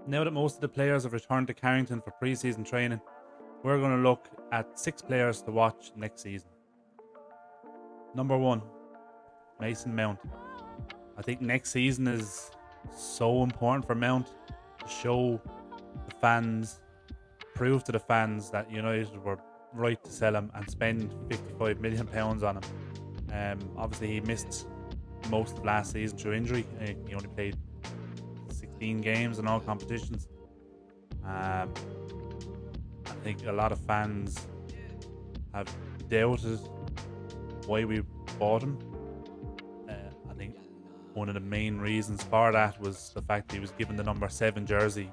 Now that most of the players have returned to Carrington for pre-season training, we're going to look at 6 players to watch next season. Number 1, Mason Mount. I think next season is so important for Mount to show the fans, prove to the fans that United were right to sell him and spend £55 million on him. Obviously, he missed most of last season through injury. He only played 16 games in all competitions. I think a lot of fans have doubted why we bought him. I think one of the main reasons for that was the fact that he was given the number 7 jersey,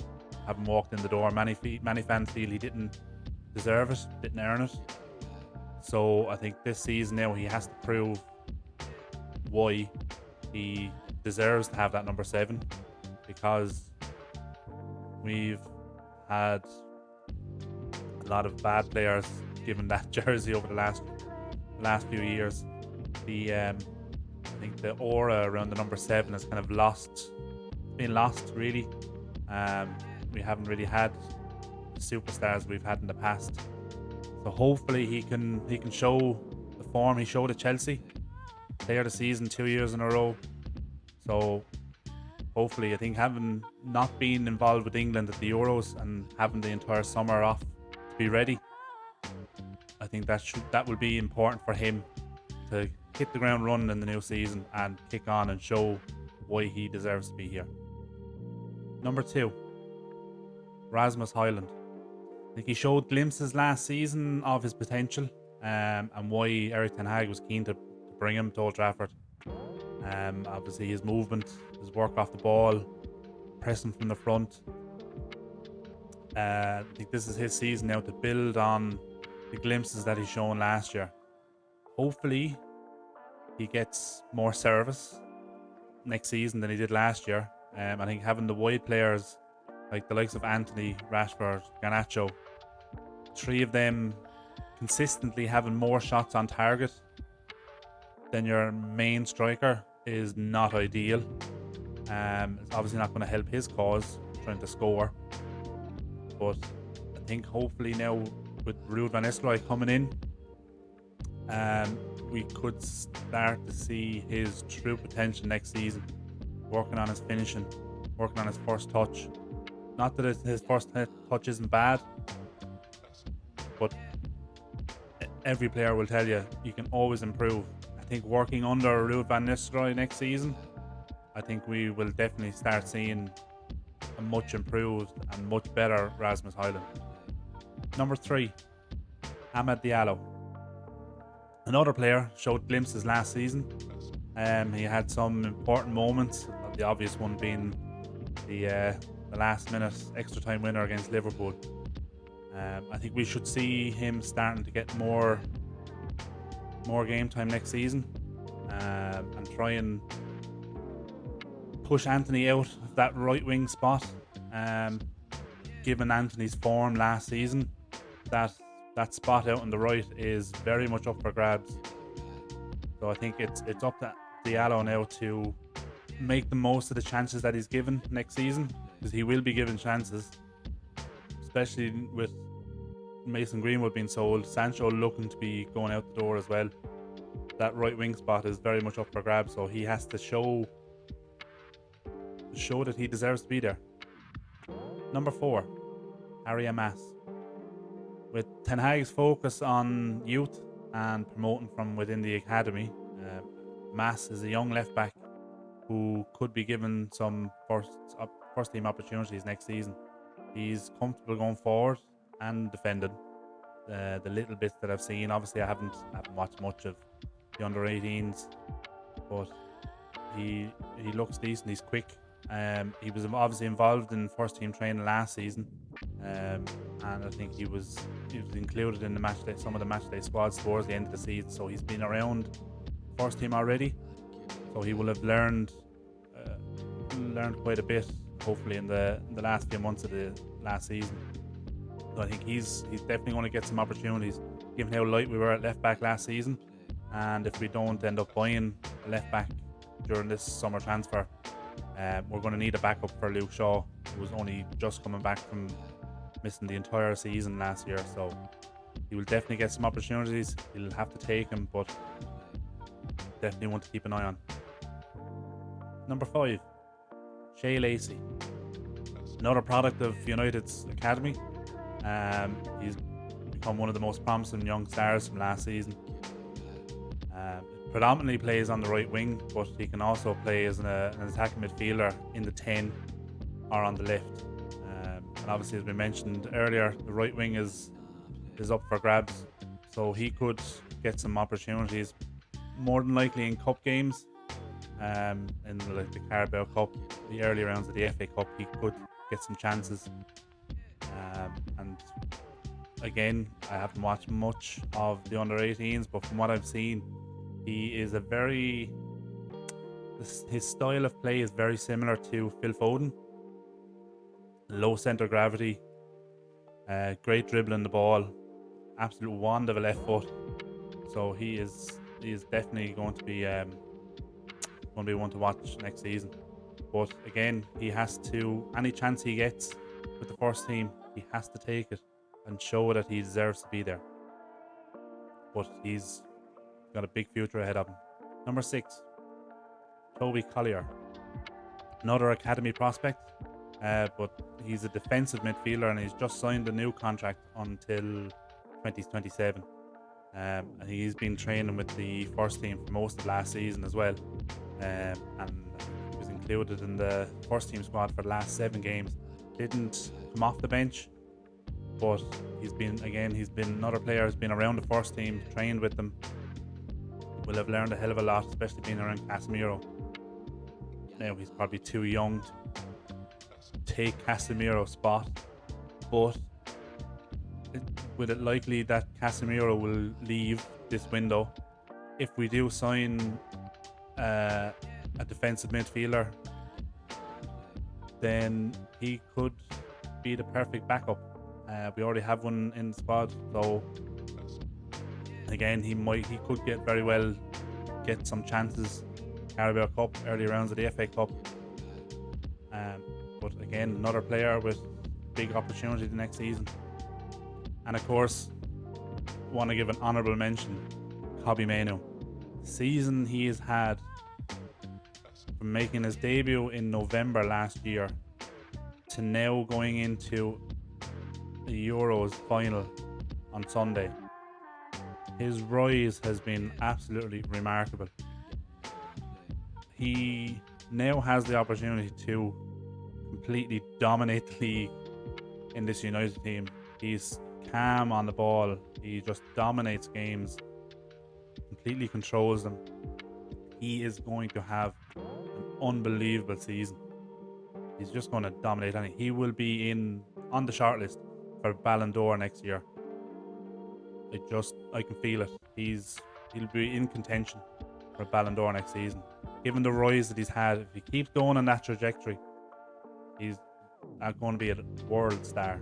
having walked in the door. Many fans feel he didn't deserve it, didn't earn it. So I think this season now he has to prove why he deserves to have that number 7, because we've had a lot of bad players given that jersey over the last few years. I think the aura around the number 7 has kind of been lost really. We haven't really had the superstars we've had in the past. So hopefully he can show the form he showed at Chelsea. Player of the season 2 years in a row. So hopefully, I think having not been involved with England at the Euros and having the entire summer off to be ready, I think that will be important for him to hit the ground running in the new season and kick on and show why he deserves to be here. Number 2, Rasmus Hojlund. I think he showed glimpses last season of his potential, and why Erik ten Hag was keen to bring him to Old Trafford. Obviously his movement, his work off the ball, pressing from the front. I think this is his season now to build on the glimpses that he's shown last year. Hopefully he gets more service next season than he did last year. I think having the wide players like the likes of Antony, Rashford, Garnacho, 3 of them consistently having more shots on target than your main striker is not ideal. It's obviously not going to help his cause trying to score, but I think hopefully now with Ruud van Nistelrooy coming in, we could start to see his true potential next season, working on his finishing, working on his first touch. Not that his first touch isn't bad, but every player will tell you can always improve. I think working under Ruud van Nistelrooy next season, I think we will definitely start seeing a much improved and much better Rasmus Hojlund. Number 3, Amad Diallo. Another player showed glimpses last season. He had some important moments, the obvious one being the last minute extra time winner against Liverpool. I think we should see him starting to get more game time next season, and try and push Antony out of that right wing spot. Given Antony's form last season, that spot out on the right is very much up for grabs. So I think it's up to Diallo now to make the most of the chances that he's given next season, because he will be given chances, especially with Mason Greenwood being sold, Sancho looking to be going out the door as well. That right wing spot is very much up for grabs, so he has to show that he deserves to be there. Number 4, Amass. With Ten Hag's focus on youth and promoting from within the academy, Amass is a young left back who could be given some first team opportunities next season. He's comfortable going forward and defending. The little bits that I've seen, obviously I haven't watched much of the under 18s, but he looks decent. He's quick. He was obviously involved in first team training last season, and I think he was included in some of the matchday squads towards the end of the season. So he's been around first team already, so he will have learned quite a bit, hopefully in the last few months of the last season. So I think he's definitely going to get some opportunities, given how light we were at left back last season. And if we don't end up buying a left back during this summer transfer, We're going to need a backup for Luke Shaw, who was only just coming back from missing the entire season last year. So he will definitely get some opportunities. He'll have to take them, but definitely want to keep an eye on. Number 5, Shea Lacey. Another product of United's academy. He's become one of the most promising young stars from last season. Predominantly plays on the right wing, but he can also play as an attacking midfielder in the 10 or on the left. And obviously, as we mentioned earlier, the right wing is up for grabs, so he could get some opportunities, more than likely in cup games, in the Carabao Cup, the early rounds of the FA Cup. He could get some chances. And again, I haven't watched much of the under-18s, but from what I've seen, he is his style of play is very similar to Phil Foden. Low centre of gravity, great dribbling the ball, absolute wand of a left foot. So he is definitely going to be one to watch next season. But again, he has to, any chance he gets with the first team, he has to take it and show that he deserves to be there. But he's got a big future ahead of him. Number 6, Toby Collyer. Another academy prospect, but he's a defensive midfielder and he's just signed a new contract until 2027. And he's been training with the first team for most of last season as well. And he was included in the first team squad for the last 7 games. Didn't come off the bench, but he's been another player who's been around the first team, trained with them. Will have learned a hell of a lot, especially being around Casemiro. Now he's probably too young to take Casemiro's spot, but with it likely that Casemiro will leave this window, if we do sign a defensive midfielder, then he could be the perfect backup. We already have one in the squad, so again, he could get some chances. Carabao Cup, early rounds of the FA Cup. But again, another player with big opportunity the next season. And of course, want to give an honourable mention, Kobbie Mainoo. Season he has had from making his debut in November last year to now going into the Euros final on Sunday. His rise has been absolutely remarkable. He now has the opportunity to completely dominate the league in this United team. He's calm on the ball. He just dominates games, completely controls them. He is going to have an unbelievable season. He's just going to dominate. And he will be on the shortlist for Ballon d'Or next year. I can feel it. He'll be in contention for Ballon d'Or next season. Given the rise that he's had, if he keeps going on that trajectory, he's going to be a world star.